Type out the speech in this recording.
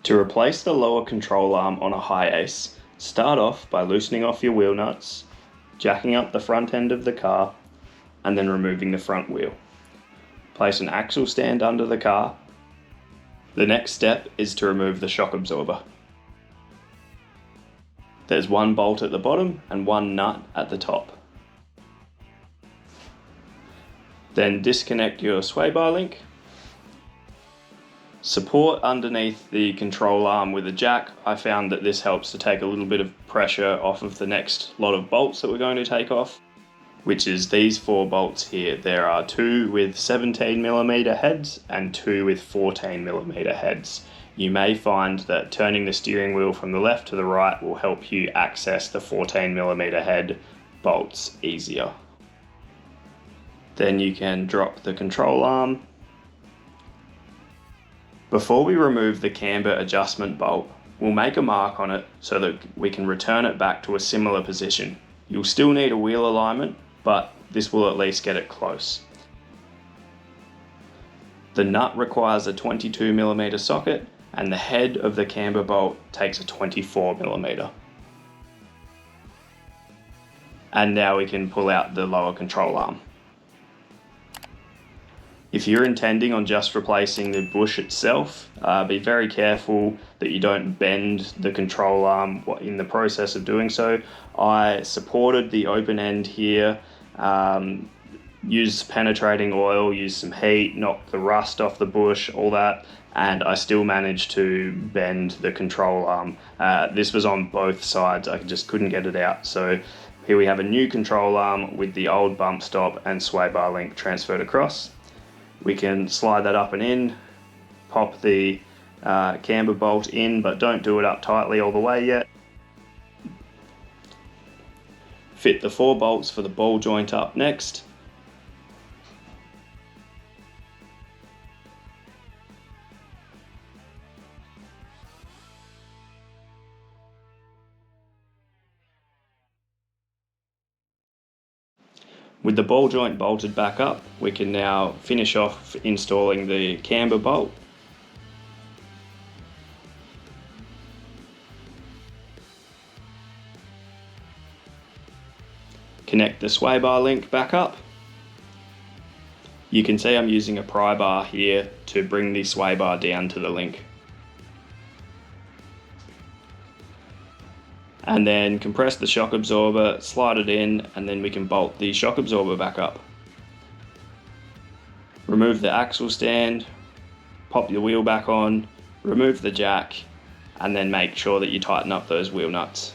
To replace the lower control arm on a Hiace, start off by loosening off your wheel nuts, jacking up the front end of the car, and then removing the front wheel. Place an axle stand under the car. The next step is to remove the shock absorber. There's one bolt at the bottom and one nut at the top. Then disconnect your sway bar link. Support underneath the control arm with a jack. I found that this helps to take a little bit of pressure off of the next lot of bolts that we're going to take off, which is these 4 bolts here. There are 2 with 17mm heads and 2 with 14mm heads. You may find that turning the steering wheel from the left to the right will help you access the 14mm head bolts easier. Then you can drop the control arm. Before we remove the camber adjustment bolt, we'll make a mark on it so that we can return it back to a similar position. You'll still need a wheel alignment, but this will at least get it close. The nut requires a 22mm socket, and the head of the camber bolt takes a 24mm. And now we can pull out the lower control arm. If you're intending on just replacing the bush itself, be very careful that you don't bend the control arm in the process of doing so. I supported the open end here, used penetrating oil, used some heat, knocked the rust off the bush, all that, and I still managed to bend the control arm. This was on both sides, I just couldn't get it out. So here we have a new control arm with the old bump stop and sway bar link transferred across. We can slide that up and in, pop the camber bolt in, but don't do it up tightly all the way yet. Fit the 4 bolts for the ball joint up next. With the ball joint bolted back up, we can now finish off installing the camber bolt. Connect the sway bar link back up. You can see I'm using a pry bar here to bring the sway bar down to the link. And then compress the shock absorber, slide it in, and then we can bolt the shock absorber back up. Remove the axle stand, pop your wheel back on, remove the jack, and then make sure that you tighten up those wheel nuts.